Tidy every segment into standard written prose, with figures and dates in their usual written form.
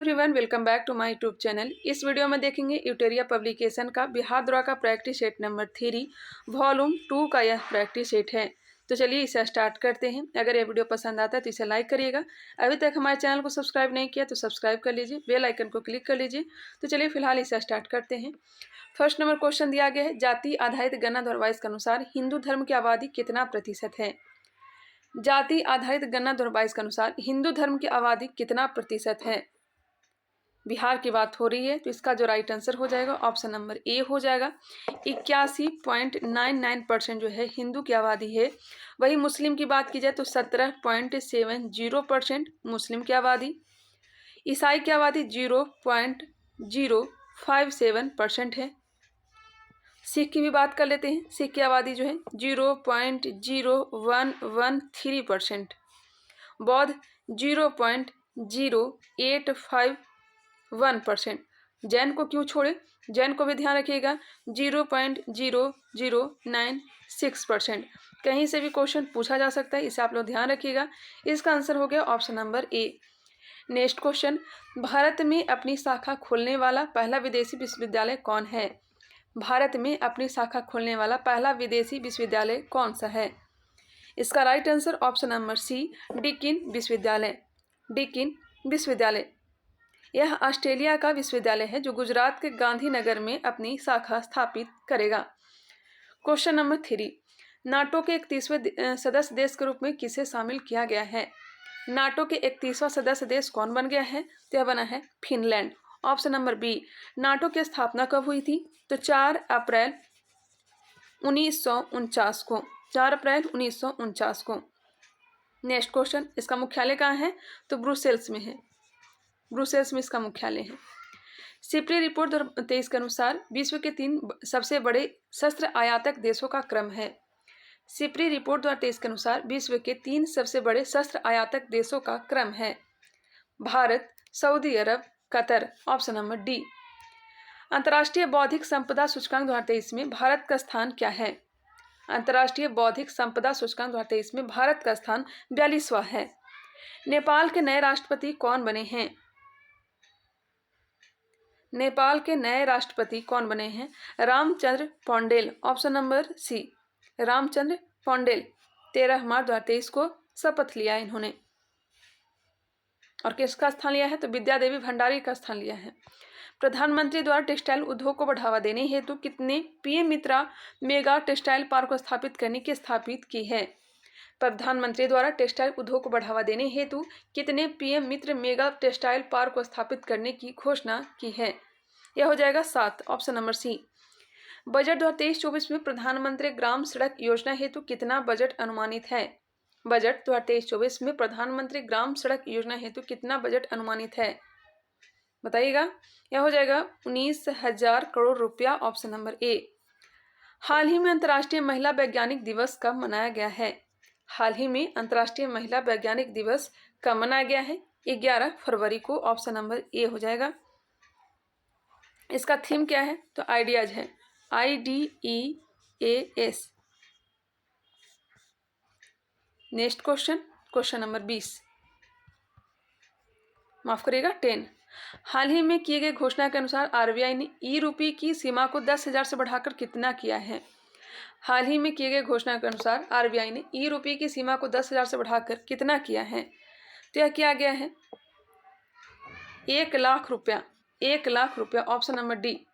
Everyone, welcome back to my YouTube channel. इस video में देखेंगे यूटेरिया पब्लिकेशन का बिहार द्वारा का प्रैक्टिस सेट नंबर 3 वॉल्यूम 2 का यह प्रैक्टिस सेट है। तो चलिए इसे स्टार्ट करते हैं। अगर यह वीडियो पसंद आता है तो इसे लाइक करिएगा। अभी तक हमारे चैनल को सब्सक्राइब नहीं किया तो सब्सक्राइब कर लीजिए, बेल आइकन को क्लिक कर लीजिए। तो चलिए फिलहाल इसे स्टार्ट करते हैं। फर्स्ट नंबर क्वेश्चन दिया गया है, जाति आधारित गणना दरवाइज के अनुसार हिंदू धर्म की आबादी कितना प्रतिशत है। जाति आधारित गणना दरवाइज के अनुसार हिंदू धर्म की आबादी कितना प्रतिशत है। बिहार की बात हो रही है तो इसका जो राइट आंसर हो जाएगा ऑप्शन नंबर ए हो जाएगा। 81.99% जो है हिंदू की आबादी है। वही मुस्लिम की बात की जाए तो 17.70% मुस्लिम की आबादी। ईसाई की आबादी 0.057% है। सिख की भी बात कर लेते हैं। सिख की आबादी जो है 0.0113%। बौद्ध 0.0851%। जैन को क्यों छोड़े, जैन को भी ध्यान रखिएगा 0.0096%। कहीं से भी क्वेश्चन पूछा जा सकता है, इसे आप लोग ध्यान रखिएगा। इसका आंसर हो गया option number A. Next question, Bharat में अपनी शाखा खोलने वाला पहला विदेशी विश्वविद्यालय कौन है। भारत में अपनी शाखा खोलने वाला पहला विदेशी विश्वविद्यालय कौन सा है। इसका right answer option number C, Deakin विश्वविद्यालय। डिकिन विश्वविद्यालय यह ऑस्ट्रेलिया का विश्वविद्यालय है जो गुजरात के गांधीनगर में अपनी शाखा स्थापित करेगा। क्वेश्चन नंबर 3, नाटो के 31वें सदस्य देश के रूप में किसे शामिल किया गया है। नाटो के 31वां सदस्य देश कौन बन गया है, तो यह बना है Finland. Option number B. NATO की स्थापना कब हुई थी, तो 4 अप्रैल 1949 को। 4 अप्रैल 1949 को। नेक्स्ट क्वेश्चन, इसका मुख्यालय कहाँ है, तो ब्रुसेल्स में है। ब्रुसेल्स में इसका मुख्यालय है। सिप्री रिपोर्ट 2023 के अनुसार विश्व के 3 सबसे बड़े शस्त्र आयातक देशों का क्रम है। सिप्री रिपोर्ट 2023 के अनुसार विश्व के 3 सबसे बड़े शस्त्र आयातक देशों का क्रम है। भारत, सऊदी अरब, कतर। Option number D. अंतर्राष्ट्रीय बौद्धिक संपदा सूचकांक 2023 में भारत का स्थान क्या है। अंतर्राष्ट्रीय बौद्धिक संपदा सूचकांक 2023 में भारत का स्थान 42वां है। नेपाल के नए राष्ट्रपति कौन बने हैं। नेपाल के नए राष्ट्रपति कौन बने हैं, Ramchandra Paudel. Option number C, Ramchandra Paudel. 13 March 2023 को शपथ लिया इन्होंने। और किसका स्थान लिया है, तो विद्या देवी भंडारी का स्थान लिया है। प्रधानमंत्री द्वारा टेक्सटाइल उद्योग को बढ़ावा देने हेतु कितने पीएम मित्रा मेगा टेक्सटाइल पार्क को स्थापित करने की स्थापित की है। प्रधानमंत्री द्वारा टेक्सटाइल उद्योग को बढ़ावा देने हेतु कितने पीएम मित्र मेगा टेक्सटाइल पार्क को स्थापित करने की घोषणा की है। यह हो जाएगा 7, ऑप्शन नंबर सी। बजट 2023-24 में प्रधानमंत्री ग्राम सड़क योजना हेतु कितना बजट अनुमानित है। बजट 2023-24 में प्रधानमंत्री ग्राम सड़क योजना हेतु कितना बजट अनुमानित है, बताइएगा। यह हो जाएगा 19,000 करोड़ रुपया। Option number A. हाल ही में अंतर्राष्ट्रीय महिला वैज्ञानिक दिवस कब मनाया गया है। हाल ही में अंतर्राष्ट्रीय महिला वैज्ञानिक दिवस कब मनाया गया है, 11 फरवरी को। ऑप्शन नंबर ए हो जाएगा। इसका थीम क्या है, तो आइडियाज है, IDEAS। Next question, question number 20, माफ करिएगा 10। हाल ही में किए गए घोषणा के अनुसार आरबीआई ने ई-रुपये की सीमा को 10,000 से बढ़ाकर कितना किया है। हाल ही में किए गए घोषणा के अनुसार आरबीआई ने ई-रुपये की सीमा को 10,000 से बढ़ाकर कितना किया है, तो यह किया गया है 1 लाख रुपया। 1 लाख रुपया। Option number D.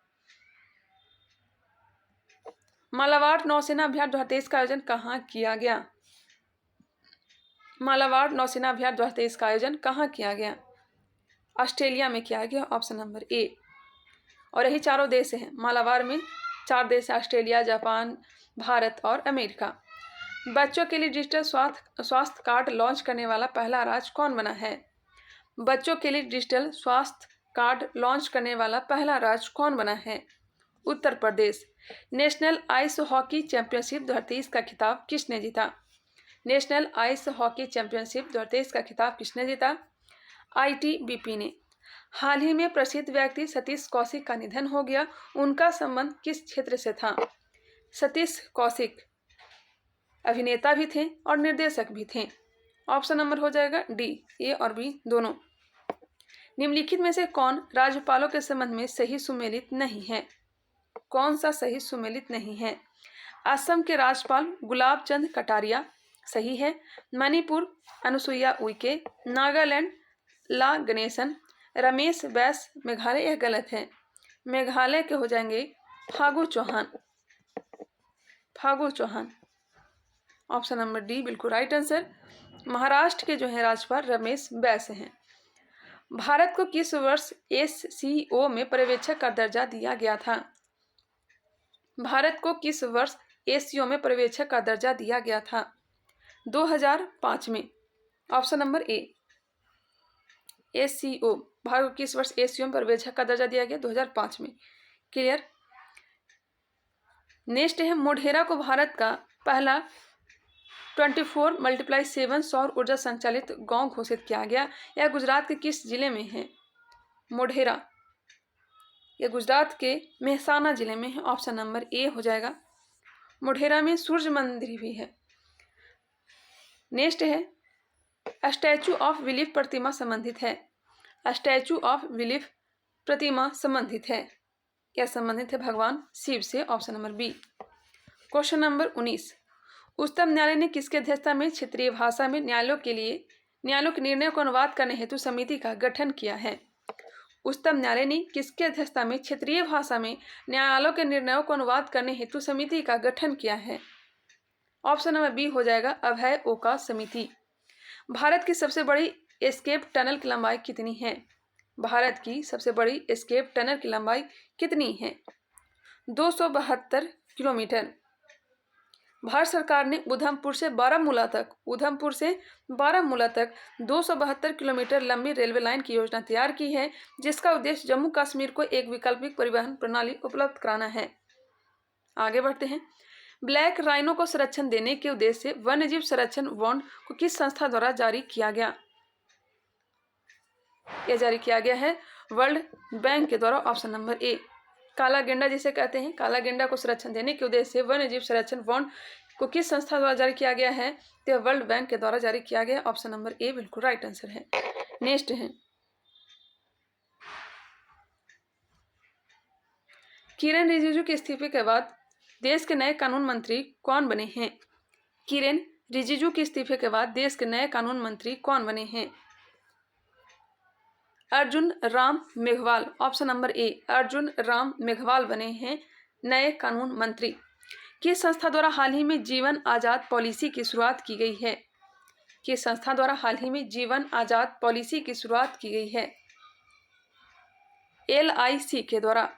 मालाबार नौसेना अभियान 2023 का आयोजन कहाँ किया गया। मालाबार नौसेना अभियान 2023 का आयोजन कहाँ किया गया, ऑस्ट्रेलिया में किया गया। Option number A. और यही चारों देश हैं। मालाबार में 4 देश हैं, ऑस्ट्रेलिया, जापान, भारत और अमेरिका। बच्चों के लिए डिजिटल स्वास्थ्य कार्ड लॉन्च करने वाला पहला राज्य कौन बना है। बच्चों के लिए डिजिटल स्वास्थ्य कार्ड लॉन्च करने वाला पहला राज्य कौन बना है, Uttar Pradesh. National ice hockey championship 2023 का खिताब किसने जीता। नेशनल आइस हॉकी चैंपियनशिप 2023 का खिताब किसने जीता, ITBP ने। हाल ही में प्रसिद्ध व्यक्ति सतीश कौशिक का निधन हो गया, उनका संबंध किस क्षेत्र से था। सतीश कौशिक अभिनेता भी थे और निर्देशक भी थे। ऑप्शन नंबर हो जाएगा डी, ए और बी दोनों। निम्नलिखित में से कौन राज्यपालों के संबंध में सही सुमेलित नहीं है? कौन सा सही सुमेलित नहीं है? असम के राज्यपाल गुलाब चंद कटारिया सही है। मणिपुर अनुसुईया उइके। नागालैंड ला गणेशन। रमेश बैस मेघालय, यह गलत है। मेघालय के हो जाएंगे Phagu Chauhan. Phagu Chauhan, option number D बिल्कुल राइट आंसर। महाराष्ट्र के जो है राज्यपाल रमेश बैस हैं। भारत को किस वर्ष एससीओ में पर्यवेक्षक का दर्जा दिया गया था? भारत को किस वर्ष एससीओ में पर्यवेक्षक का दर्जा दिया गया था? 2005 में, option number A. SCO, Bharat को किस वर्ष एससीओ में पर्यवेक्षक का दर्जा दिया गया? 2005 में। क्लियर। नेक्स्ट है, मोढेरा को भारत का पहला 24x7 सौर ऊर्जा संचालित गांव घोषित किया गया। यह गुजरात के किस जिले में है? मोढेरा, यह गुजरात के मेहसाना जिले में है। ऑप्शन नंबर ए हो जाएगा। मोढेरा में सूर्य मंदिर भी है। नेक्स्ट है, स्टैचू ऑफ बिलीफ प्रतिमा संबंधित है। स्टैचू ऑफ बिलीफ प्रतिमा संबंधित है, यह संबंधित है भगवान शिव से। Option number B. Question number 19, उच्चतम न्यायालय ने किसकी अध्यक्षता में क्षेत्रीय भाषा में न्यायालयों के निर्णय को अनुवाद करने हेतु समिति का गठन किया है? उच्चतम न्यायालय ने किसकी अध्यक्षता में क्षेत्रीय भाषा में न्यायालयों के निर्णयों को अनुवाद करने हेतु समिति का गठन किया है? ऑप्शन नंबर बी हो जाएगा अभय ओका समिति। भारत की सबसे बड़ी एस्केप टनल की लंबाई कितनी है? भारत की सबसे बड़ी एस्केप टनल की लंबाई कितनी है? 272 किलोमीटर। भारत सरकार ने उधमपुर से बारामूला तक 272 किलोमीटर लंबी रेलवे लाइन की योजना तैयार की है, जिसका उद्देश्य जम्मू कश्मीर को एक वैकल्पिक परिवहन प्रणाली उपलब्ध कराना है। आगे बढ़ते हैं। ब्लैक राइनो को संरक्षण देने के उद्देश्य से वन्यजीव संरक्षण बॉन्ड को किस संस्था द्वारा जारी किया गया? यह जारी किया गया है वर्ल्ड बैंक के द्वारा। Option number A. काला गेंडा जिसे कहते हैं, काला गेंडा को संरक्षण देने के उद्देश्य से वन्यजीव संरक्षण बॉन्ड को किस संस्था द्वारा जारी किया गया है? तो वर्ल्ड बैंक के द्वारा जारी किया गया। ऑप्शन नंबर ए बिल्कुल राइट आंसर है। नेक्स्ट है, किरेन रिजिजू के इस्तीफे के बाद देश के नए कानून मंत्री कौन बने हैं? किरेन रिजिजू के इस्तीफे के बाद देश के नए कानून मंत्री कौन बने हैं? Arjun Ram Meghwal, option number A. Arjun Ram Meghwal बने हैं नए कानून मंत्री। किस संस्था द्वारा हाल ही में जीवन आजाद पॉलिसी की शुरुआत की गई है? किस संस्था द्वारा हाल ही में जीवन आजाद पॉलिसी की शुरुआत की गई है? LIC के द्वारा।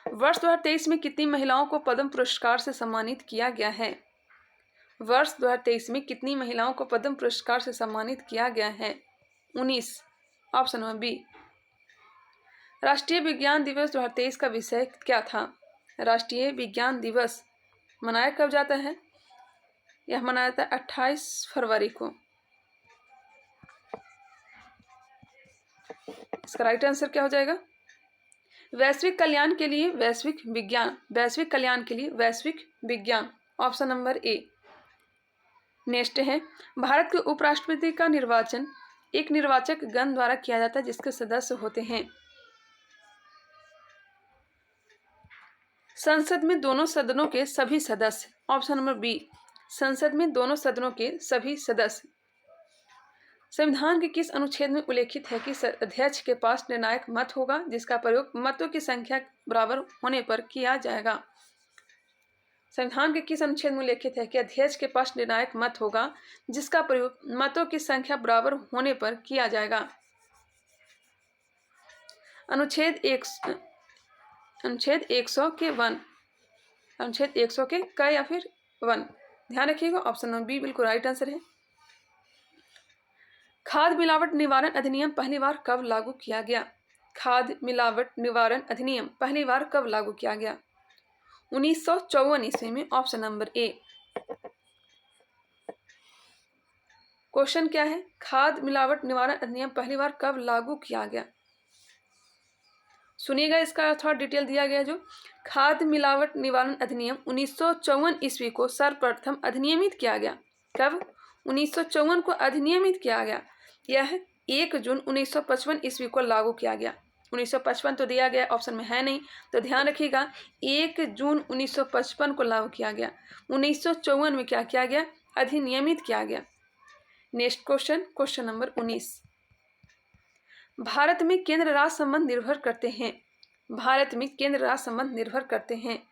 वर्ष 2023 में कितनी महिलाओं को पद्म पुरस्कार से सम्मानित किया गया है? वर्ष 2023 में कितनी महिलाओं को पद्म पुरस्कार से सम्मानित किया गया है? 19। Option number B. राष्ट्रीय विज्ञान दिवस 2023 का विषय क्या था? राष्ट्रीय विज्ञान दिवस मनाया कब जाता है? यह मनाया जाता है 28 फरवरी को। इसका राइट आंसर क्या हो जाएगा? वैश्विक कल्याण के लिए वैश्विक विज्ञान। वैश्विक कल्याण के लिए वैश्विक विज्ञान। Option number A. नेक्स्ट है, भारत के उपराष्ट्रपति का निर्वाचन एक निर्वाचक गण द्वारा किया जाता है, जिसके सदस्य होते हैं। संसद में दोनों सदनों के सभी सदस्य। Option number B. संसद में दोनों सदनों के सभी सदस्य। संविधान के किस अनुच्छेद में उल्लेखित है कि अध्यक्ष के पास निर्णायक मत होगा, जिसका प्रयोग मतों की संख्या बराबर होने पर किया जाएगा? संविधान के किस अनुच्छेद में उल्लेखित है कि अध्यक्ष के पास निर्णायक मत होगा, जिसका प्रयोग मतों की संख्या बराबर होने पर किया जाएगा? अनुच्छेद 100 के 1। अनुच्छेद 100 के क या फिर 1। ध्यान रखिएगा। ऑप्शन नंबर बी बिल्कुल राइट आंसर है। खाद्य मिलावट निवारण अधिनियम पहली बार कब लागू किया गया? खाद्य मिलावट निवारण अधिनियम पहली बार कब लागू किया गया? 1954 ईस्वी में। Option number A. क्वेश्चन क्या है? खाद्य मिलावट निवारण अधिनियम पहली बार कब लागू किया गया? सुनिएगा, इसका थोड़ा डिटेल दिया गया। जो खाद्य मिलावट निवारण अधिनियम 1954 ईस्वी को सर्वप्रथम अधिनियमित किया गया। कब? 1954 को अधिनियमित किया गया। यह 1 जून 1955 ईस्वी को लागू किया गया। 1955 तो दिया गया, ऑप्शन में है नहीं, तो ध्यान रखिएगा 1 जून 1955 को लागू किया गया। 1954 में क्या किया गया? अधिनियमित किया गया। Next question, question number 19। Bharat में केंद्र राज्य संबंध निर्भर करते हैं। भारत में केंद्र राज्य संबंध निर्भर करते हैं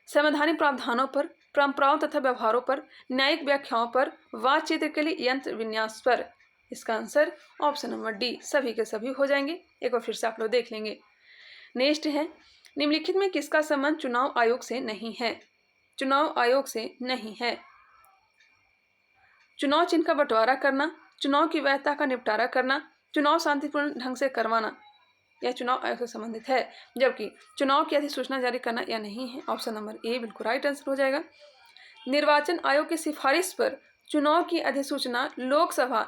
संवैधानिक प्रावधानों पर, परंपराओं तथा व्यवहारों पर, न्यायिक व्याख्याओं पर, वाद चित्र के लिए यंत्र विन्यास पर। इसका आंसर ऑप्शन नंबर डी, सभी के सभी हो जाएंगे। एक बार फिर से आप लोग देख लेंगे। नेक्स्ट है, निम्नलिखित में किसका संबंध चुनाव आयोग से नहीं है? चुनाव आयोग से नहीं है। चुनाव चिन्ह का बंटवारा करना, चुनाव की वैधता का निपटारा करना, चुनाव शांतिपूर्ण ढंग से करवाना, यह चुनाव आयोग से संबंधित है। जबकि चुनाव की अधिसूचना जारी करना यह नहीं है। ऑप्शन नंबर ए बिल्कुल राइट आंसर हो जाएगा। निर्वाचन आयोग की सिफारिश पर चुनाव की अधिसूचना लोकसभा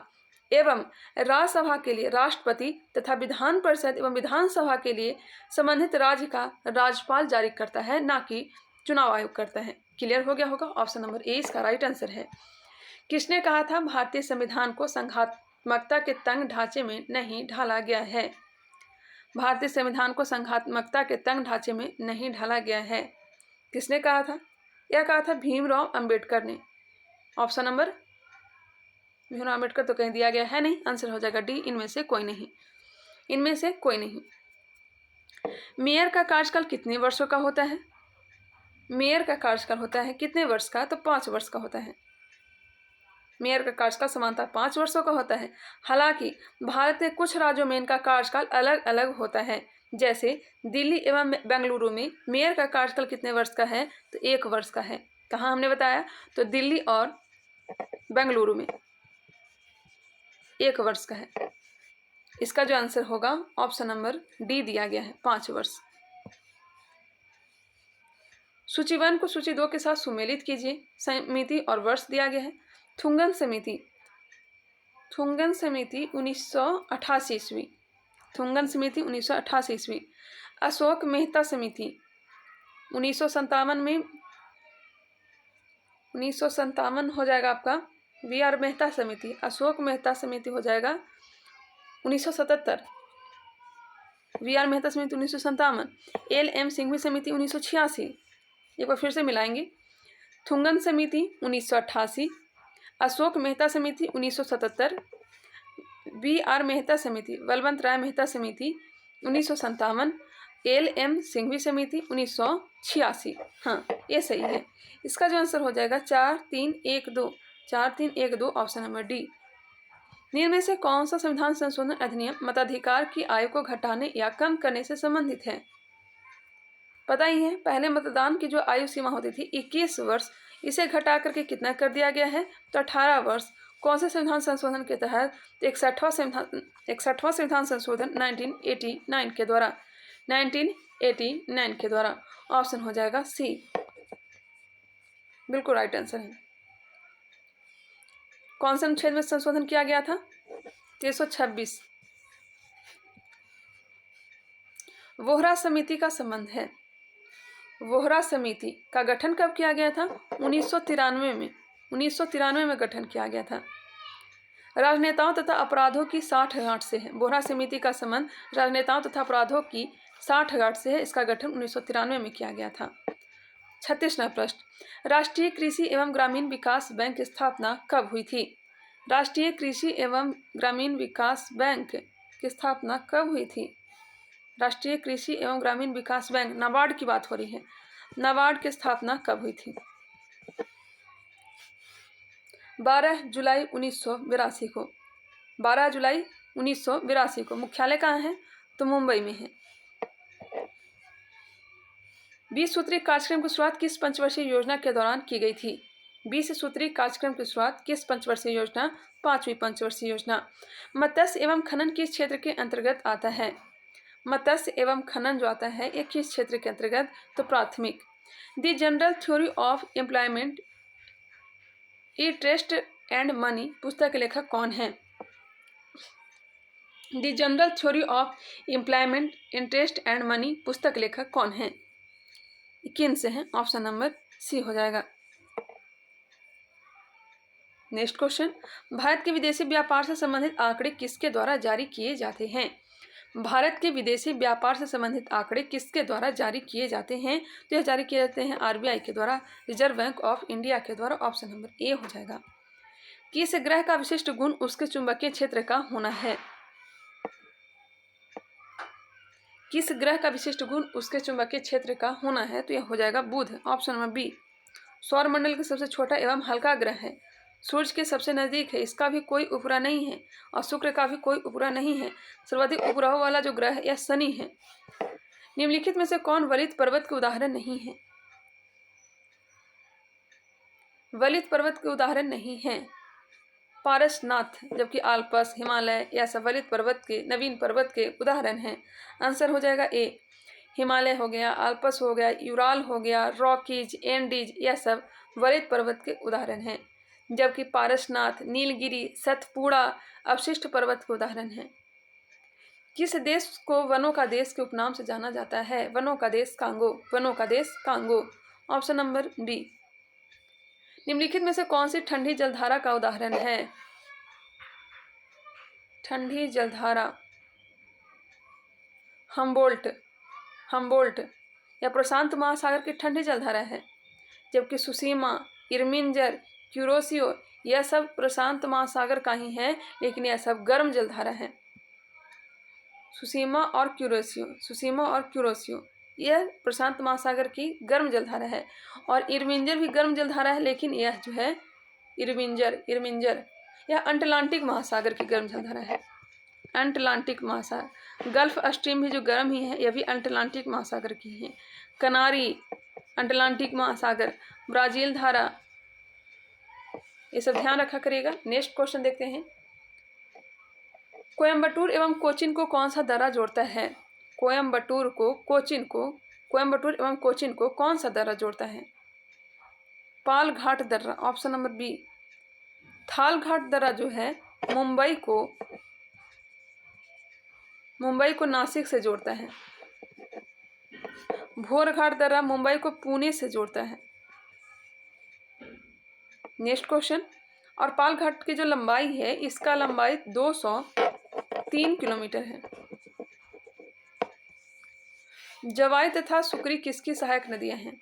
एवं राज्यसभा के लिए राष्ट्रपति तथा विधान परिषद एवं विधानसभा के लिए संबंधित राज्य का राज्यपाल जारी करता है, ना कि चुनाव आयोग करता है। क्लियर हो गया होगा? ऑप्शन नंबर ए इसका राइट आंसर है। किसने कहा था भारतीय संविधान को संघात्मकता के तंग ढांचे में नहीं ढाला गया है? भारतीय संविधान को संघात्मकता के तंग ढांचे में नहीं ढाला गया है। किसने कहा था? यह कहा था भीमराव अंबेडकर ने। ऑप्शन नंबर, भीमराव अंबेडकर तो कहीं दिया गया है नहीं, आंसर हो जाएगा डी, इनमें से कोई नहीं, इनमें से कोई नहीं। मेयर का कार्यकाल कितने वर्षों का होता है? मेयर का कार्यकाल होता है कितने वर्ष का? तो 5 वर्ष का होता है। मेयर का कार्यकाल समानतः 5 वर्षों का होता है। हालांकि भारत के कुछ राज्यों में इनका कार्यकाल अलग अलग होता है। जैसे दिल्ली एवं बेंगलुरु में मेयर का कार्यकाल कितने वर्ष का है? तो 1 वर्ष का है। कहाँ हमने बताया? तो दिल्ली और बेंगलुरु में 1 वर्ष का है। इसका जो आंसर होगा ऑप्शन नंबर डी दिया गया है, 5 वर्ष। सूची 1 को सूची 2 के साथ सुमेलित कीजिए। समिति और वर्ष दिया गया है। थुंगन समिति, थुंगन समिति 1988 ईस्वी, थुंगन समिति 1988 ईस्वी। अशोक मेहता समिति 1957 में, 1957 हो जाएगा आपका। वी आर मेहता समिति, अशोक मेहता समिति हो जाएगा 1977। वी आर मेहता समिति 1957। एल एम सिंघवी समिति 1986। एक बार फिर से मिलाएंगे। थुंगन समिति 1988, अशोक मेहता समिति 1977, वी आर मेहता समिति, बलवंत राय मेहता समिति 1957, एल एम सिंघवी समिति 1986। हाँ, ये सही है। इसका जो आंसर हो जाएगा 4312, 4312, ऑप्शन नंबर डी। निम्न में से कौन सा संविधान संशोधन अधिनियम मताधिकार की आयु को घटाने या कम करने से संबंधित है? पता ही है, पहले मतदान की जो आयु सीमा होती थी 21 वर्ष, इसे घटा करके कितना कर दिया गया है? तो 18 वर्ष। कौन से संविधान संशोधन के तहत? 61वां संविधान संशोधन 1989 के द्वारा, 1989 के द्वारा। ऑप्शन हो जाएगा सी, बिल्कुल राइट आंसर है। कौन से अनुच्छेद में संशोधन किया गया था? 326। वोहरा समिति का संबंध है। वोहरा समिति का गठन कब किया गया था? 1993 में, 1993 में गठन किया गया था। राजनेताओं तथा अपराधों की साठगांठ से है। वोहरा समिति का संबंध राजनेताओं तथा अपराधों की साठगांठ से है। इसका गठन 1993 में किया गया था। 36वां प्रश्न, राष्ट्रीय कृषि एवं ग्रामीण विकास बैंक की स्थापना कब हुई थी? राष्ट्रीय कृषि एवं ग्रामीण विकास बैंक की स्थापना कब हुई थी? राष्ट्रीय कृषि एवं ग्रामीण विकास बैंक, नाबार्ड की बात हो रही है। नाबार्ड की स्थापना कब हुई थी? 12 जुलाई 1982 को, 12 जुलाई 1982 को। मुख्यालय कहाँ है? तो मुंबई में है। 20 सूत्री कार्यक्रम की शुरुआत किस पंचवर्षीय योजना के दौरान की गई थी? 20 सूत्री कार्यक्रम की शुरुआत किस पंचवर्षीय योजना? 5वीं पंचवर्षीय योजना। मत्स्य एवं खनन किस क्षेत्र के अंतर्गत आता है? मत्स्य एवं खनन जो आता है ये किस क्षेत्र के अंतर्गत? तो प्राथमिक। The general theory of employment interest and money पुस्तक के लेखक कौन है? The general theory of employment interest and money पुस्तक के लेखक कौन है? किन से है? ऑप्शन नंबर सी हो जाएगा। नेक्स्ट क्वेश्चन, भारत के विदेशी व्यापार से संबंधित आंकड़े किसके द्वारा जारी किए जाते हैं? भारत के विदेशी व्यापार से संबंधित आंकड़े किसके द्वारा जारी किए जाते हैं? तो यह जारी किए जाते हैं आरबीआई के द्वारा, रिजर्व बैंक ऑफ इंडिया के द्वारा। ऑप्शन नंबर ए हो जाएगा। किस ग्रह का विशिष्ट गुण उसके चुंबकीय क्षेत्र का होना है? किस ग्रह का विशिष्ट गुण उसके चुंबकीय क्षेत्र का होना है? तो यह हो जाएगा बुध। Option number B. सौरमंडल का सबसे छोटा एवं हल्का ग्रह है, सूर्य के सबसे नजदीक है, इसका भी कोई उपग्रह नहीं है और शुक्र का भी कोई उपग्रह नहीं है। सर्वाधिक उपग्रहों वाला जो ग्रह है यह शनि है। निम्नलिखित में से कौन वलित पर्वत के उदाहरण नहीं है? वलित पर्वत के उदाहरण नहीं है पारसनाथ, जबकि आल्पस, हिमालय या सब वलित पर्वत के, नवीन पर्वत के उदाहरण हैं। आंसर हो जाएगा ए। हिमालय हो गया, आल्पस हो गया, यूराल हो गया, रॉकीज, एंडीज, यह सब वलित पर्वत के उदाहरण हैं, जबकि पारसनाथ, नीलगिरी, सतपुड़ा अवशिष्ट पर्वत के उदाहरण हैं। किस देश को वनों का देश के उपनाम से जाना जाता है? वनों का देश कांगो। वनों का देश कांगो। Option number D. निम्नलिखित में से कौन सी ठंडी जलधारा का उदाहरण है? ठंडी जलधारा हम्बोल्ट। हम्बोल्ट या प्रशांत महासागर की ठंडी जलधारा है, जबकि सुसीमा, इरमिंजर, क्यूरोसियो यह सब प्रशांत महासागर का ही है, लेकिन यह सब गर्म जलधारा है। सुसीमा और क्यूरोसियो यह प्रशांत महासागर की गर्म जलधारा है, और इरमिंजर भी गर्म जलधारा है, लेकिन यह जो है इरमिंजर यह अटलांटिक महासागर की गर्म जलधारा है। अटलांटिक महासागर, गल्फ स्ट्रीम भी जो गर्म ही है, यह भी अटलांटिक महासागर की है। कनारी अटलांटिक महासागर, ब्राजील धारा, ये सब ध्यान रखा करिएगा। नेक्स्ट क्वेश्चन देखते हैं। कोयम्बटूर एवं कोचीन को कौन सा दर्रा जोड़ता है? कोयम्बटूर एवं कोचीन को कौन सा दर्रा जोड़ता है? पाल घाट दर्रा। Option number B. Thal Ghat दर्रा जो है मुंबई को नासिक से जोड़ता है। भोर घाट दर्रा मुंबई को पुणे से जोड़ता है। नेक्स्ट क्वेश्चन, और पाल घाट की जो लंबाई है, इसका लंबाई 203 किलोमीटर है। जवाई तथा सुकरी किसकी सहायक नदियां हैं?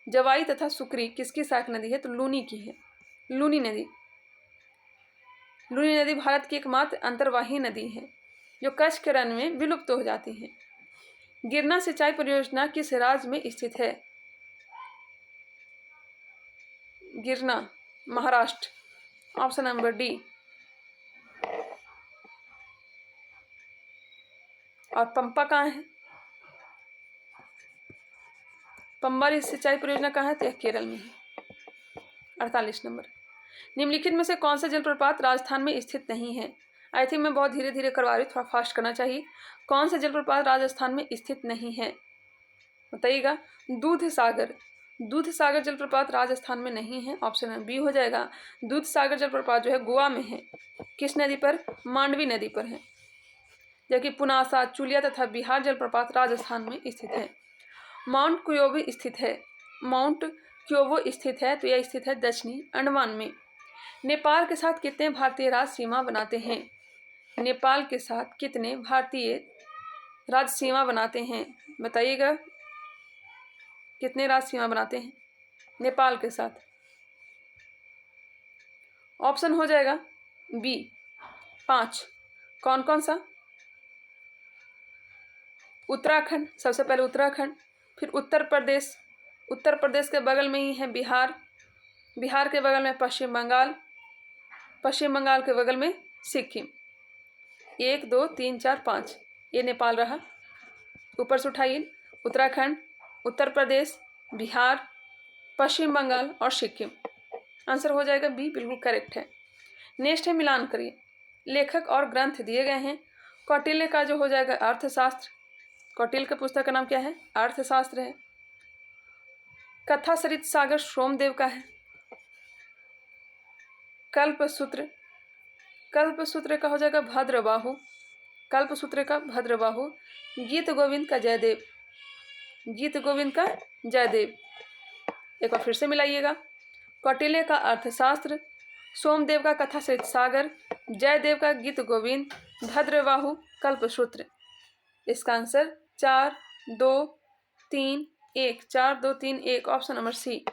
जवाई तथा सुकरी किसकी सहायक नदी है? तो लूनी की है। लूनी नदी भारत की एकमात्र अंतर्वाही नदी है, जो कच्छ के रण में विलुप्त हो जाती है। गिरना सिंचाई परियोजना किस राज्य में स्थित है? गिरना महाराष्ट्र। Option number D. और पंपा कहाँ है? पंबा सिंचाई परियोजना कहाँ है? तो यह केरल में है। 48 नंबर, निम्नलिखित में से कौन सा जलप्रपात राजस्थान में स्थित नहीं है? आई थिंक मैं बहुत धीरे धीरे करवा रही हूँ, थोड़ा फास्ट करना चाहिए। कौन सा जलप्रपात राजस्थान में स्थित नहीं है? बताइएगा। दूध सागर जलप्रपात राजस्थान में नहीं है। ऑप्शन बी हो जाएगा। दूध सागर जलप्रपात जो है गोवा में है। किस नदी पर? मांडवी नदी पर है। जबकि पुनासा, चुलिया तथा बिहार जलप्रपात राजस्थान में स्थित है। माउंट क्योबो स्थित है, तो यह स्थित है दक्षिणी अंडमान में। नेपाल के साथ कितने भारतीय राज्य सीमा बनाते हैं? नेपाल के साथ कितने भारतीय राज्य सीमा बनाते हैं? बताइएगा, कितने राज्य सीमा बनाते हैं नेपाल के साथ? ऑप्शन हो जाएगा बी 5। कौन कौन सा? उत्तराखंड, सबसे पहले उत्तराखंड, फिर उत्तर प्रदेश के बगल में ही है बिहार के बगल में पश्चिम बंगाल के बगल में सिक्किम। 1 2 3 4 5 ये नेपाल रहा। ऊपर से उठाइए, उत्तराखंड, उत्तर प्रदेश, बिहार, पश्चिम बंगाल और सिक्किम। आंसर हो जाएगा बी, बिल्कुल करेक्ट है। नेक्स्ट है मिलान करिए। लेखक और ग्रंथ दिए गए हैं। कौटिल्य का जो हो जाएगा अर्थशास्त्र। कौटिल्य का पुस्तक का नाम क्या है? अर्थशास्त्र है। कथा सरित सागर सोमदेव का है। कल्पसूत्र का हो जाएगा भद्रबाहु। गीत गोविंद का जयदेव। एक बार फिर से मिलाइएगा। कौटिल्य का अर्थशास्त्र, सोमदेव का कथा सरित सागर, जयदेव का गीत गोविंद, भद्रबाहु कल्पसूत्र। इसका आंसर 4 2 3 1, 4 2 3 1, ऑप्शन नंबर सी।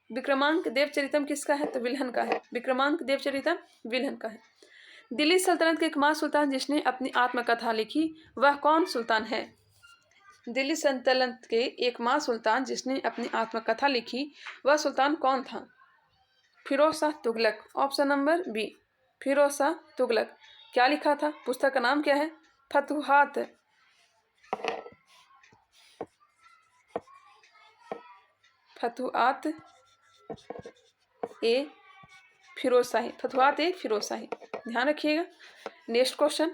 विक्रमांक देवचरितम किसका है? तो विल्हन का है। विक्रमांक देवचरितम विल्हन का है। दिल्ली सल्तनत के एकमात्र सुल्तान जिसने अपनी आत्मकथा लिखी वह कौन सुल्तान है? दिल्ली सल्तनत के एकमात्र सुल्तान जिसने अपनी आत्मकथा लिखी वह सुल्तान कौन था? Firoz Shah Tughlaq, option number B, Firoz Shah Tughlaq. क्या लिखा था? पुस्तक का नाम क्या है? फतुहात। फतुहात ए फिरोज शाही, फतुहात ए फिरोज शाही, ध्यान रखिएगा। नेक्स्ट क्वेश्चन,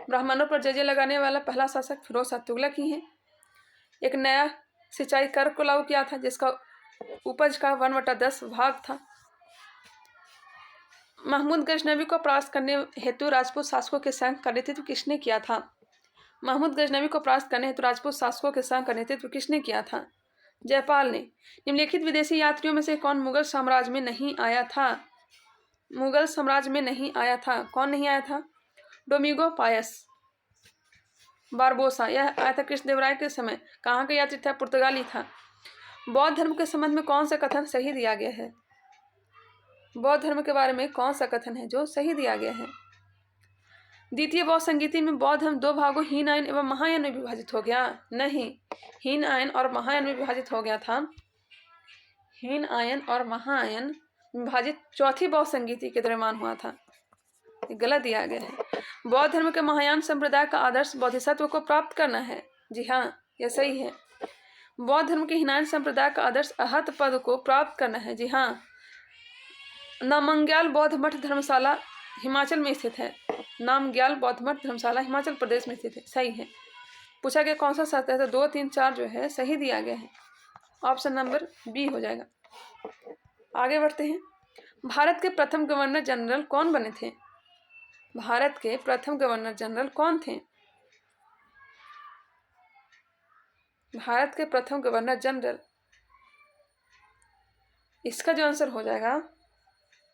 ब्राह्मणों पर जजे लगाने वाला पहला शासक फिरोज शाह तुगलक ही है। एक नया सिंचाई कर को लागू किया था जिसका उपज का 1/10 भाग था। महमूद गजनवी को परास्त करने हेतु राजपूत शासकों के संघ का नेतृत्व किसने किया था? महमूद गजनवी को परास्त करने हेतु राजपूत शासकों के संघ का नेतृत्व किसने किया था? जयपाल ने। निम्नलिखित विदेशी यात्रियों में से कौन मुगल साम्राज्य में नहीं आया था? मुगल साम्राज्य में नहीं आया था, कौन नहीं आया था? डोमिंगो पायस, बारबोसा, यह आया था कृष्णदेवराय के समय। कहाँ का यात्री था? पुर्तगाली था। बौद्ध धर्म के संबंध में कौन सा कथन सही दिया गया है? बौद्ध धर्म के बारे में कौन सा कथन है जो सही दिया गया है? द्वितीय बौद्ध संगीति में बौद्ध धर्म दो भागों हीन आयन एवं महायान में विभाजित हो गया। नहीं, हीन आयन और महायान में विभाजित हो गया था। हीन आयन और महायान विभाजित चौथी बौद्ध संगीति के दरमियान हुआ था। गलत दिया गया है। बौद्ध धर्म के महायान संप्रदाय का आदर्श बोधिसत्व को प्राप्त करना है। जी हाँ, यह सही है। बौद्ध धर्म के हीनायन संप्रदाय का आदर्श अहत पद को प्राप्त करना है। जी हाँ। नामग्याल बौद्ध मठ धर्मशाला हिमाचल में स्थित है। नामग्याल बौद्ध मठ धर्मशाला हिमाचल प्रदेश में स्थित है। सही है। पूछा गया कौन सा सत्य है? तो 2 3 4 जो है सही दिया गया है। ऑप्शन नंबर बी हो जाएगा। आगे बढ़ते हैं। भारत के प्रथम गवर्नर जनरल कौन बने थे? भारत के प्रथम गवर्नर जनरल कौन थे? भारत के प्रथम गवर्नर जनरल, इसका जो आंसर हो जाएगा,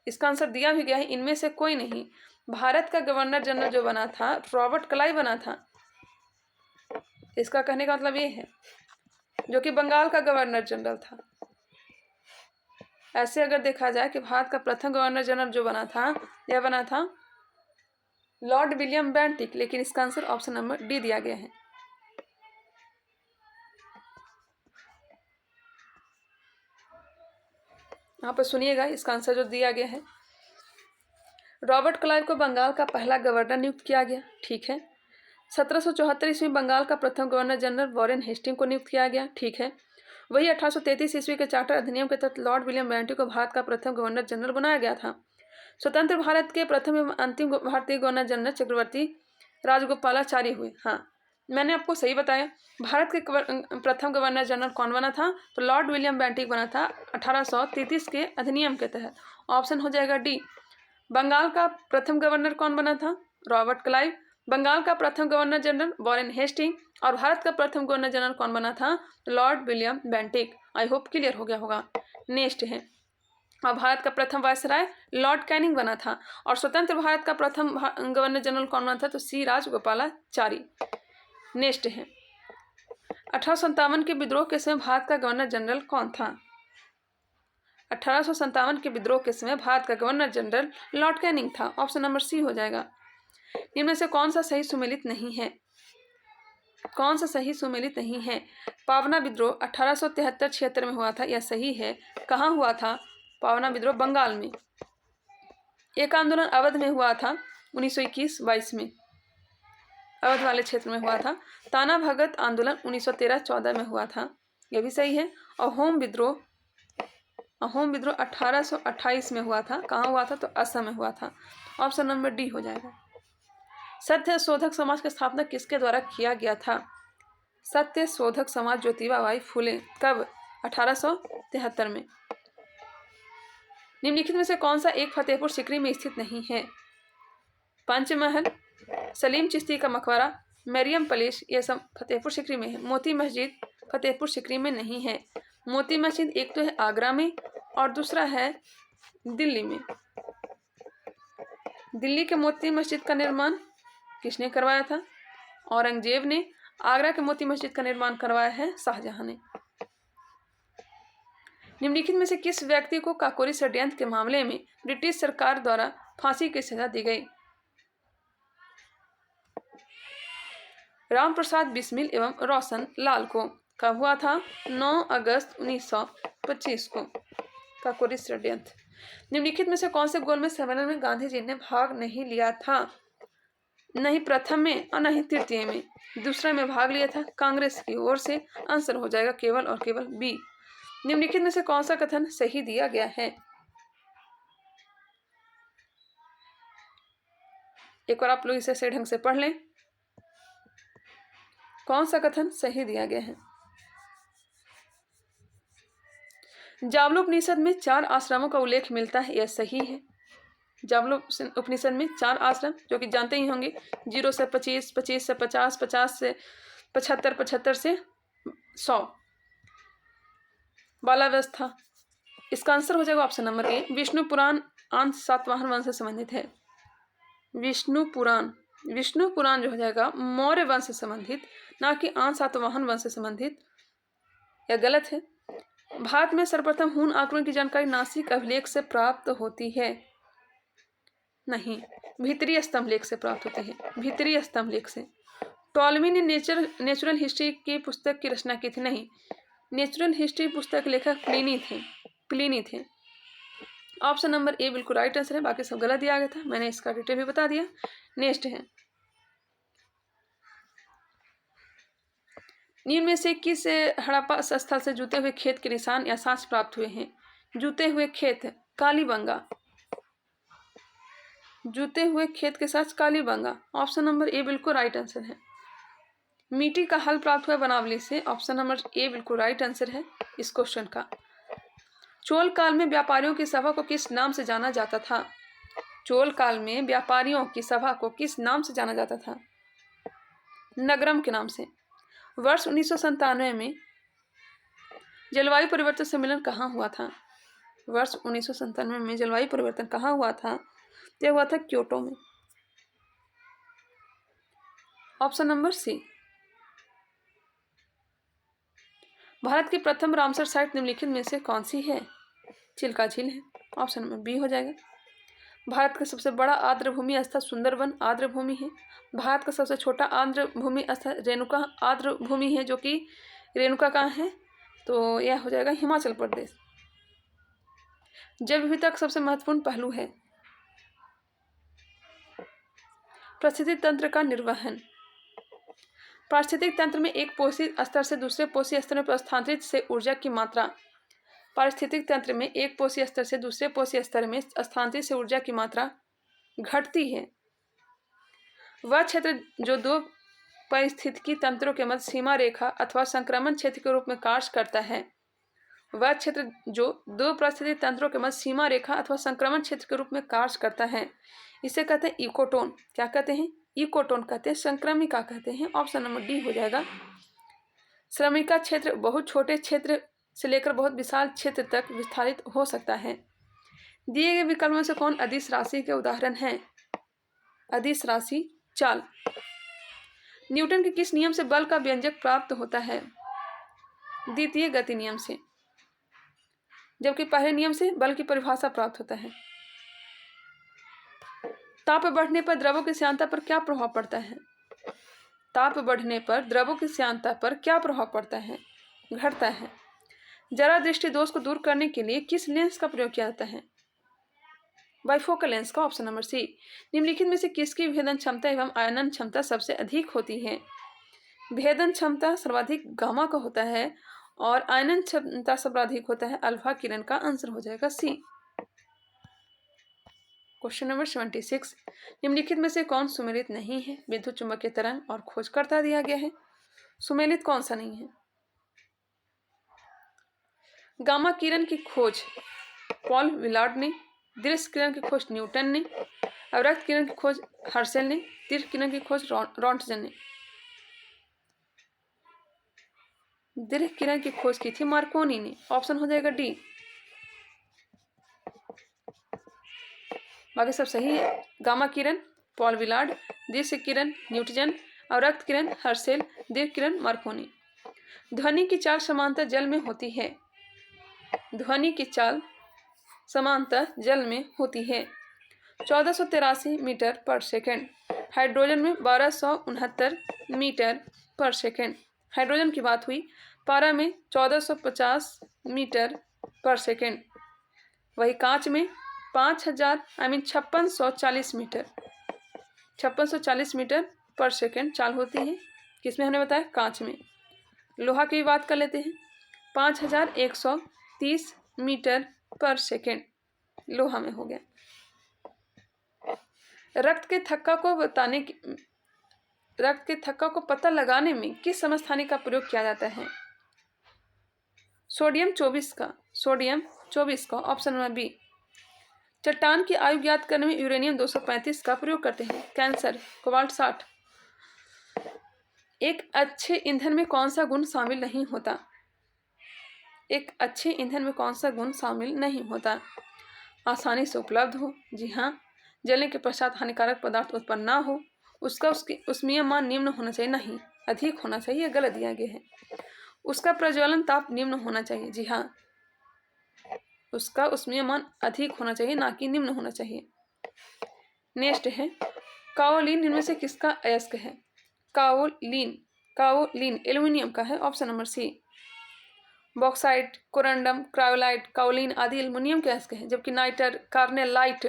इसका आंसर दिया भी गया है, इनमें से कोई नहीं। भारत का गवर्नर जनरल जो बना था रॉबर्ट क्लाइव बना था। इसका कहने का मतलब ये है, जो कि बंगाल का गवर्नर जनरल था। ऐसे अगर देखा जाए कि भारत का प्रथम गवर्नर जनरल जो बना था, यह बना था लॉर्ड विलियम बेंटिक, लेकिन इसका आंसर ऑप्शन नंबर डी दिया गया है। यहाँ पर सुनिएगा इसका आंसर जो दिया गया है। रॉबर्ट क्लाइव को बंगाल का पहला गवर्नर नियुक्त किया गया। ठीक है। 1774 ईस्वी में बंगाल का प्रथम गवर्नर जनरल वॉरेन हेस्टिंग को नियुक्त किया गया। ठीक है। वही 1833 ईस्वी के चार्टर अधिनियम के तहत लॉर्ड विलियम बेंटिक को भारत का प्रथम गवर्नर जनरल बनाया गया था। स्वतंत्र भारत के प्रथम एवं अंतिम भारतीय गवर्नर जनरल चक्रवर्ती राजगोपालाचारी हुए। हाँ, मैंने आपको सही बताया। भारत के प्रथम गवर्नर जनरल कौन बना था? तो लॉर्ड विलियम बेंटिक बना था 1833 के अधिनियम के तहत। ऑप्शन हो जाएगा डी। बंगाल का प्रथम गवर्नर कौन बना था? Robert Clive. बंगाल का प्रथम गवर्नर जनरल वॉरेन हेस्टिंग। और भारत का प्रथम गवर्नर जनरल कौन बना था? Lord William Bentinck. I hope clear हो गया होगा। नेक्स्ट है, और भारत का प्रथम वायसराय लॉर्ड कैनिंग बना था। और स्वतंत्र भारत का प्रथम गवर्नर जनरल कौन बना था? तो सी राजगोपालाचारी। नेक्स्ट है, 1857 के विद्रोह के समय भारत का गवर्नर जनरल कौन था? 1857 के विद्रोह के समय भारत का गवर्नर जनरल लॉर्ड कैनिंग था। ऑप्शन नंबर सी हो जाएगा। इनमें से कौन सा सही सुमेलित नहीं है? कौन सा सही सुमेलित नहीं है? पावना विद्रोह 1873-76 में हुआ था, यह सही है। कहाँ हुआ था पावना विद्रोह? बंगाल में। एक आंदोलन अवध में हुआ था 1921-22 में, अवध वाले क्षेत्र में हुआ था। ताना भगत आंदोलन 1913-14 में हुआ था, यह भी सही है। और होम विद्रोह 1828 में हुआ था। कहाँ हुआ था? तो असम में हुआ था। ऑप्शन नंबर डी हो जाएगा। सत्य शोधक समाज की स्थापना किसके द्वारा किया गया था? सत्य शोधक समाज ज्योतिबा फुले। कब? 1873 में। निम्नलिखित में से कौन सा एक फतेहपुर सीकरी में स्थित नहीं है? पंचमहल, सलीम चिश्ती का मकबरा, मरियम पैलेस, यह सब फतेहपुर सीकरी में है। मोती मस्जिद फतेहपुर सीकरी में नहीं है। मोती मस्जिद एक तो है आगरा में और दूसरा है दिल्ली में। दिल्ली के मोती मस्जिद का निर्माण किसने करवाया था? औरंगजेब ने। आगरा के मोती मस्जिद का निर्माण करवाया है शाहजहां ने। निम्नलिखित में से किस व्यक्ति को काकोरी षड्यंत्र के मामले में ब्रिटिश सरकार द्वारा फांसी की सजा दी गई? राम प्रसाद बिस्मिल एवं रोशन लाल को। कब हुआ था? 9 अगस्त 1925 को। काकोरी षड्यंत्र। निम्नलिखित में से कौन से गोलमेज सम्मेलन में गांधी जी ने भाग नहीं लिया था? नहीं प्रथम में और नहीं तृतीय में। दूसरे में भाग लिया था कांग्रेस की ओर से। आंसर हो जाएगा केवल और केवल बी। निम्नलिखित में से कौन सा कथन सही दिया गया है? एक बार आप लोग इसे सही ढंग से पढ़ लें। कौन सा कथन सही दिया गया है? जावलोपनिषद में 4 आश्रमों का उल्लेख मिलता है, यह सही है। जावलोपनिषद में 4 आश्रम, जो कि जानते ही होंगे, 0 से 25, 25 से 50, 50 से 75, 75 से 100। बालावस्था। इसका आंसर हो जाएगा ऑप्शन नंबर ए। विष्णु पुराण अंश सातवाहन वंश से संबंधित है। विष्णु पुराण जो हो जाएगा मौर्य वंश से संबंधित, ना कि अंश सातवाहन वंश से संबंधित। यह गलत है। भारत में सर्वप्रथम हून आक्रमण की जानकारी नासिक अभिलेख से प्राप्त होती है। नहीं, भीतरी स्तंभलेख से प्राप्त होती है। भीतरी स्तंभलेख से। टॉलमी ने नेचुरल हिस्ट्री की पुस्तक की रचना की थी। नहीं, नेचुरल हिस्ट्री पुस्तक लेखक प्लिनी थे। ऑप्शन नंबर ए बिल्कुल राइट आंसर है। बाकी सब गलत दिया गया था, मैंने इसका डिटेल भी बता दिया। नेक्स्ट है, निम्न में से किस हड़प्पा स्थल से जूते हुए खेत के निशान या साक्ष्य प्राप्त हुए हैं? जूते हुए खेत कालीबंगा। जूते हुए खेत के साथ कालीबंगा। ऑप्शन नंबर ए बिल्कुल राइट आंसर है। मिट्टी का हल प्राप्त हुआ बनावली से। ऑप्शन नंबर ए बिल्कुल राइट आंसर है इस क्वेश्चन का। चोल काल में व्यापारियों की सभा को किस नाम से जाना जाता था? चोल काल में व्यापारियों की सभा को किस नाम से जाना जाता था? नगरम के नाम से। वर्ष 1997 में जलवायु परिवर्तन सम्मेलन कहाँ हुआ था? वर्ष 1997 में जलवायु परिवर्तन कहाँ हुआ था? यह हुआ था क्योटो में। ऑप्शन नंबर सी। भारत की प्रथम रामसर साइट निम्नलिखित में से कौन सी है? चिल्का झील है। ऑप्शन नंबर बी हो जाएगा। भारत का सबसे बड़ा आर्द्र भूमि स्थल सुंदरवन आर्द्र भूमि है। भारत का सबसे छोटा आर्द्र भूमि स्थल रेणुका आर्द्र भूमि है, जो कि रेणुका कहाँ है? तो यह हो जाएगा हिमाचल प्रदेश। जैव विविधता का सबसे महत्वपूर्ण पहलू है पारिस्थितिक तंत्र का निर्वहन। पारिस्थितिक तंत्र में एक पोषी स्तर से दूसरे पोषी स्तर में स्थानांतरित से ऊर्जा की मात्रा। पारिस्थितिक तंत्र में एक पोषी स्तर से दूसरे पोषी स्तर में स्थानांतरित से ऊर्जा की मात्रा घटती है। वह क्षेत्र जो दो पारिस्थितिकी तंत्रों के मध्य सीमा रेखा अथवा संक्रमण क्षेत्र के रूप में कार्य करता है। वह क्षेत्र जो दो पारिस्थितिक तंत्रों के मध्य सीमा रेखा अथवा संक्रमण क्षेत्र के रूप में कार्य करता है, इसे कहते हैं इकोटोन। क्या कहते हैं? इकोटोन कहते हैं। संक्रमिका कहते हैं। ऑप्शन नंबर डी हो जाएगा। श्रमिका क्षेत्र बहुत छोटे क्षेत्र से लेकर बहुत विशाल क्षेत्र तक विस्तारित हो सकता है। दिए गए विकल्पों से कौन अदिश राशि के उदाहरण हैं? अदिश राशि चाल। न्यूटन के किस नियम से बल का व्यंजक प्राप्त होता है? द्वितीय गति नियम से, जबकि पहले नियम से बल की परिभाषा प्राप्त होता है। ताप बढ़ने पर द्रवों की श्यानता पर क्या प्रभाव पड़ता है? ताप बढ़ने पर द्रवों की श्यानता पर क्या प्रभाव पड़ता है? घटता है। जरा दृष्टि दोष को दूर करने के लिए किस लेंस का प्रयोग किया जाता है? बाइफोकल लेंस का। Option number C. निम्नलिखित में से किसकी भेदन क्षमता एवं आयनन क्षमता सबसे अधिक होती है? भेदन क्षमता सर्वाधिक गामा का होता है और आयनन क्षमता सर्वाधिक होता है अल्फा किरण का। आंसर हो जाएगा सी। Question number 76। निम्नलिखित में से कौन सुमेलित नहीं है? विद्युत चुंबकीय तरंग और खोजकर्ता दिया गया है। सुमेलित कौन सा नहीं है? गामा किरण की खोज पॉल विलार्ड ने, दृश्य किरण की खोज न्यूटन ने, अवरक्त किरण की खोज हर्शेल ने, दीर्घ किरण की खोज रॉन्टजन ने। दीर्घ किरण की खोज की थी मार्कोनी ने। ऑप्शन हो जाएगा डी। बाकी सब सही है। गामा किरण पॉल विलार्ड, दृश्य किरण न्यूटन और रक्त किरण हर्शेल, दीर्घ किरण मार्कोनी। ध्वनि की चाल समांतर जल में होती है। ध्वनि की चाल समांतर जल में होती है। 1483 मीटर पर सेकेंड। हाइड्रोजन में 1269 मीटर पर सेकेंड। हाइड्रोजन की बात हुई। पारा में 1450 मीटर पर सेकेंड। वही कांच में 5640 मीटर 5640 मीटर पर सेकेंड चाल होती है। किसमें हमने बताया? कांच में। लोहा की बात कर लेते हैं। 5130 मीटर पर सेकेंड लोहा में हो गया। रक्त के थक्का को पता लगाने में किस समस्थानिक का प्रयोग किया जाता है? सोडियम 24 का ऑप्शन नंबर बी। चट्टान की आयु ज्ञात करने में यूरेनियम 235 का प्रयोग करते हैं। Cancer cobalt 60। एक अच्छे ईंधन में कौन सा गुण शामिल नहीं होता? एक अच्छे ईंधन में कौन सा गुण शामिल नहीं होता? आसानी से उपलब्ध हो। जी हाँ। जलने के पश्चात हानिकारक पदार्थ उत्पन्न ना हो। उसमें मान निम्न होना चाहिए, नहीं अधिक होना चाहिए, गलत दिया गया है। उसका प्रज्वलन ताप निम्न होना चाहिए। जी हाँ, उसका उसमें मान अधिक होना चाहिए, ना कि निम्न होना चाहिए। नेक्स्ट है काओलिन इनमें से किसका अयस्क है? काओलिन एल्यूमिनियम का है। Option number C. Bauxite, corundum, cryolite, kaolin आदि एल्यूमिनियम के अयस्क हैं, जबकि नाइटर, कार्नेलाइट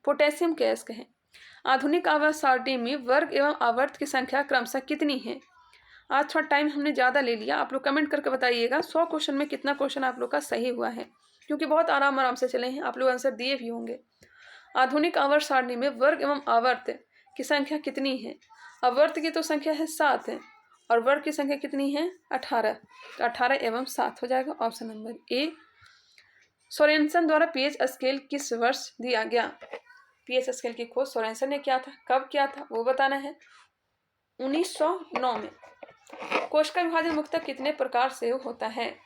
पोटेशियम के अयस्क हैं। आधुनिक आवर्त सारणी में वर्ग एवं आवर्त की संख्या क्रमशः कितनी है? आज थोड़ा टाइम हमने ज़्यादा ले लिया। आप लोग कमेंट करके बताइएगा 100 क्वेश्चन में कितना क्वेश्चन आप लोग का सही हुआ है, क्योंकि बहुत आराम से चले हैं। आप लोग आंसर दिए भी होंगे। आधुनिक आवर्त सारणी में वर्ग एवं आवर्त की संख्या कितनी है? आवर्त की तो संख्या है 7 है और वर्ग की संख्या कितनी है? 18। 18 एवं 7 हो जाएगा ऑप्शन नंबर ए। सोरेनसन द्वारा पीएच स्केल किस वर्ष दिया गया? पीएच स्केल की खोज सोरेनसन ने किया था। कब किया था वो बताना है। 1909 में। कोश का विभाजन मुख्यतः कितने प्रकार से होता है?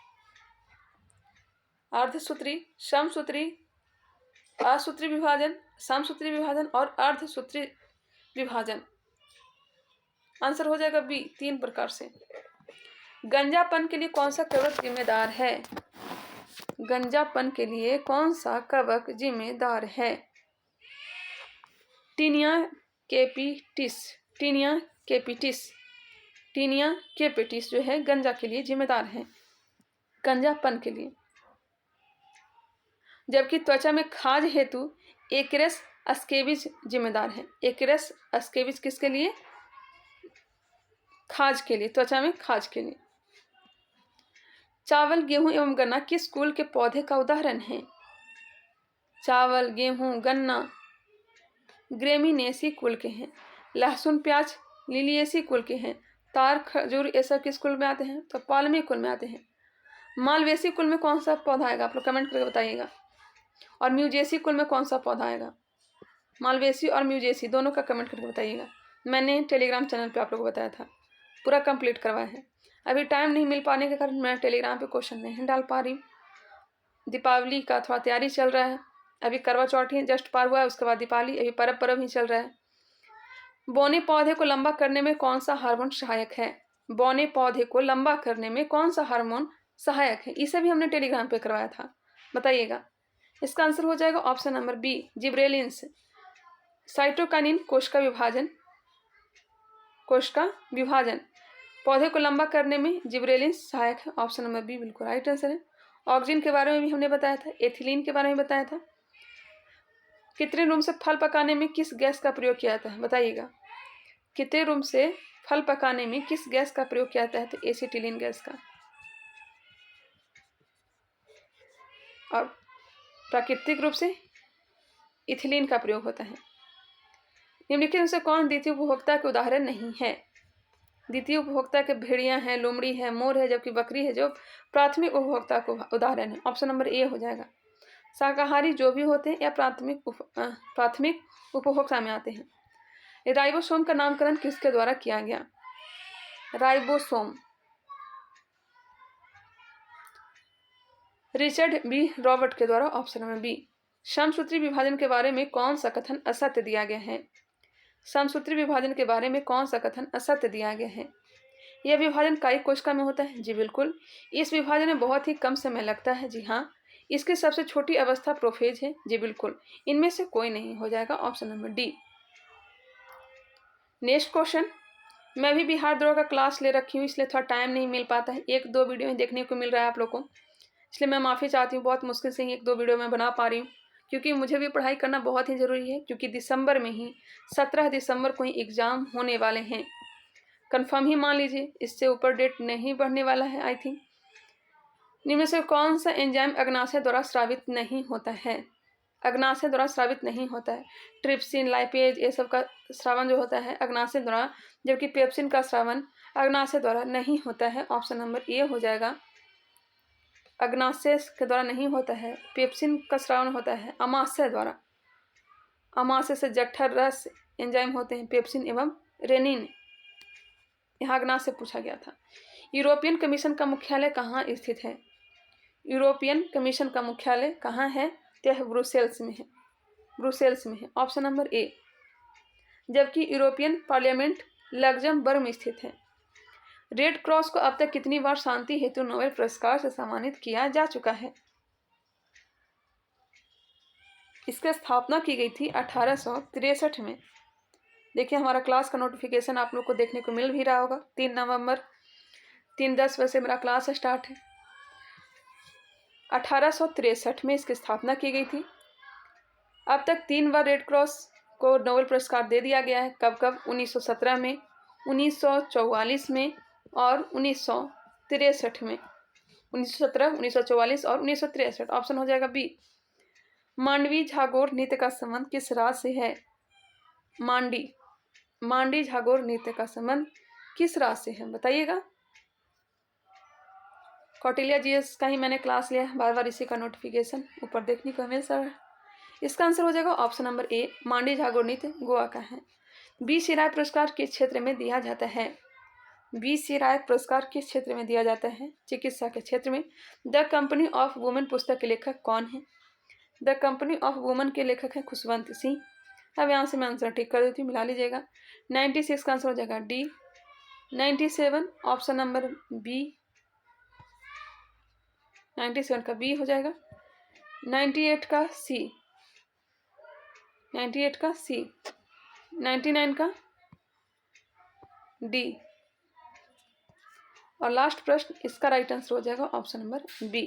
अर्धसूत्री, समसूत्री, असूत्री विभाजन, समसूत्री विभाजन और अर्धसूत्री विभाजन। आंसर हो जाएगा बी, 3 प्रकार से। गंजापन के लिए कौन सा कवक जिम्मेदार है? गंजापन के लिए कौन सा कवक जिम्मेदार है? Taenia capitis. टीनिया कैपिटिस जो है गंजा के लिए जिम्मेदार है, गंजापन के लिए। जबकि त्वचा में खाज हेतु एक्रेस अस्केबिज जिम्मेदार है। एक्रेस अस्केबिज किसके लिए? खाज के लिए, त्वचा में खाज के लिए। चावल, गेहूं एवं गन्ना किस कुल के पौधे का उदाहरण है? चावल, गेहूं, गन्ना ग्रेमिनेसी कुल के हैं। लहसुन, प्याज लिलिएसी कुल के हैं। तार, खजूर ये सब किस कुल में आते हैं? तो पालमी कुल में आते हैं। मालवेसी कुल में कौन सा पौधा आएगा? आप लोग कमेंट करके बताइएगा। और म्यूजेसी कुल में कौन सा पौधा आएगा? मालवेसी और म्यूजेसी दोनों का कमेंट करके बताइएगा। मैंने टेलीग्राम चैनल पे आप लोगों को बताया था, पूरा कंप्लीट करवाया है। अभी टाइम नहीं मिल पाने के कारण मैं टेलीग्राम पे क्वेश्चन नहीं डाल पा रही। दीपावली का थोड़ा तैयारी चल रहा है। अभी करवा चौथ ही जस्ट पार हुआ है, उसके बाद दीपावली, अभी पर्व ही चल रहा है। बौने पौधे को लंबा करने में कौन सा हार्मोन सहायक है? बौने पौधे को लंबा करने में कौन सा हार्मोन सहायक है? इसे भी हमने टेलीग्राम पे करवाया था, बताइएगा। इसका आंसर हो जाएगा option number B, gibberellins. Cytokinin कोश का विभाजन पौधे को लंबा करने में जिब्रेलिन्स सहायक है। ऑप्शन नंबर बी बिल्कुल राइट आंसर है। ऑक्सीजन के बारे में भी हमने बताया था, एथिलीन के बारे में बताया था। कृत्रिम रूप से फल पकाने में किस गैस का प्रयोग किया जाता है? बताइएगा। कृत्रिम रूप से फल पकाने में किस गैस का प्रयोग किया जाता है? तो एसिटिलीन गैस का। और प्राकृतिक रूप से इथिलीन का प्रयोग होता है। निम्नलिखित में से कौन द्वितीय उपभोक्ता के उदाहरण नहीं है? द्वितीय उपभोक्ता के भेड़िया हैं, लोमड़ी है, मोर है, जबकि बकरी है जो प्राथमिक उपभोक्ता को उदाहरण है। ऑप्शन नंबर ए हो जाएगा। शाकाहारी जो भी होते हैं या प्राथमिक उपभोक्ता में आते हैं। राइबोसोम का नामकरण किसके द्वारा किया गया? राइबोसोम रिचर्ड बी रॉबर्ट के द्वारा। Option number B. समसूत्री विभाजन के बारे में कौन सा कथन असत्य दिया गया है? समसूत्री विभाजन के बारे में कौन सा कथन असत्य दिया गया है? यह विभाजन कायी कोशिका में होता है। जी बिल्कुल। इस विभाजन में बहुत ही कम समय लगता है। जी हाँ। इसकी सबसे छोटी अवस्था प्रोफेज है। जी बिल्कुल। इनमें से कोई नहीं, हो जाएगा option number D. Next question. मैं भी बिहार द्रोह का क्लास ले रखी हूँ, इसलिए थोड़ा टाइम नहीं मिल पाता है। 1-2 वीडियो ही देखने को मिल रहा है आप लोग को, इसलिए मैं माफ़ी चाहती हूँ। बहुत मुश्किल से ही 1-2 वीडियो मैं बना पा रही हूँ, क्योंकि मुझे भी पढ़ाई करना बहुत ही ज़रूरी है। क्योंकि दिसंबर में ही 17 दिसंबर को ही एग्ज़ाम होने वाले हैं। कंफर्म ही मान लीजिए, इससे ऊपर डेट नहीं बढ़ने वाला है आई थिंक। निम्न से कौन सा एंजाइम अग्नाशय द्वारा स्रावित नहीं होता है? अग्नाशय द्वारा स्रावित नहीं होता है। ट्रिप्सिन, लाइपेज, ये सब का स्रावन जो होता है अग्नाशय द्वारा, जबकि पेप्सिन का स्रावन अग्नाशय द्वारा नहीं होता है। ऑप्शन नंबर ए हो जाएगा। अग्नाशय के द्वारा नहीं होता है। पेप्सिन का स्रावन होता है अमाशय द्वारा। अमाशय से जठर रस एंजाइम होते हैं पेप्सिन एवं रेनिन। यहाँ अग्नाशय पूछा गया था। यूरोपियन कमीशन का मुख्यालय कहाँ स्थित है? यूरोपियन कमीशन का मुख्यालय कहाँ है? यह ब्रुसेल्स में है। ब्रुसेल्स में है। Option number A. जबकि यूरोपियन पार्लियामेंट लग्जमबर्ग में स्थित है। रेड क्रॉस को अब तक कितनी बार शांति हेतु नोबेल पुरस्कार से सम्मानित किया जा चुका है? इसकी स्थापना की गई थी 1863 में। देखिए हमारा क्लास का नोटिफिकेशन आप लोग को देखने को मिल भी रहा होगा। 3 नवंबर 3:10 बजे से मेरा क्लास स्टार्ट है। 1863 में इसकी स्थापना की गई थी। अब तक 3 बार रेड क्रॉस को नोबेल पुरस्कार दे दिया गया है। कब कब? 1917 में, 1944 में और 1963 में। 1917, 1944 और 1963। ऑप्शन हो जाएगा बी। मांडवी झागोर नृत्य का संबंध किस राज्य से है? मांडी झागोर नृत्य का संबंध किस राज्य से है बताइएगा। कौटिल्य जीएस का ही मैंने क्लास लिया है, बार बार इसी का नोटिफिकेशन ऊपर देखने को मिल रहा है। इसका आंसर हो जाएगा ऑप्शन नंबर ए। मांडी झागोर नृत्य गोवा का है। बी.सी. राय पुरस्कार किस क्षेत्र में दिया जाता है? बी.सी. राय पुरस्कार किस क्षेत्र में दिया जाता है? चिकित्सा के क्षेत्र में। द कंपनी ऑफ वुमेन पुस्तक के लेखक कौन है? द कंपनी ऑफ वुमेन के लेखक है खुशवंत सिंह। अब यहाँ से मैं आंसर ठीक कर देती हूँ, मिला लीजिएगा। 96 का आंसर हो जाएगा डी। 97 option number B. 97 का बी हो जाएगा। 98 का सी। 98 का सी। 99 का डी। और लास्ट प्रश्न, इसका राइट आंसर हो जाएगा ऑप्शन नंबर बी।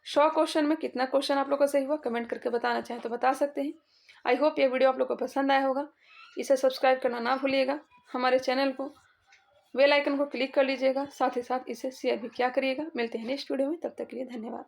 100 क्वेश्चन में कितना क्वेश्चन आप लोग को सही हुआ कमेंट करके बताना चाहें तो बता सकते हैं। आई होप ये वीडियो आप लोग को पसंद आया होगा। इसे सब्सक्राइब करना ना भूलिएगा। हमारे चैनल को बेल आइकन को क्लिक कर लीजिएगा। साथ ही साथ इसे शेयर भी क्या करिएगा। मिलते हैं नेक्स्ट वीडियो में, तब तक के लिए धन्यवाद।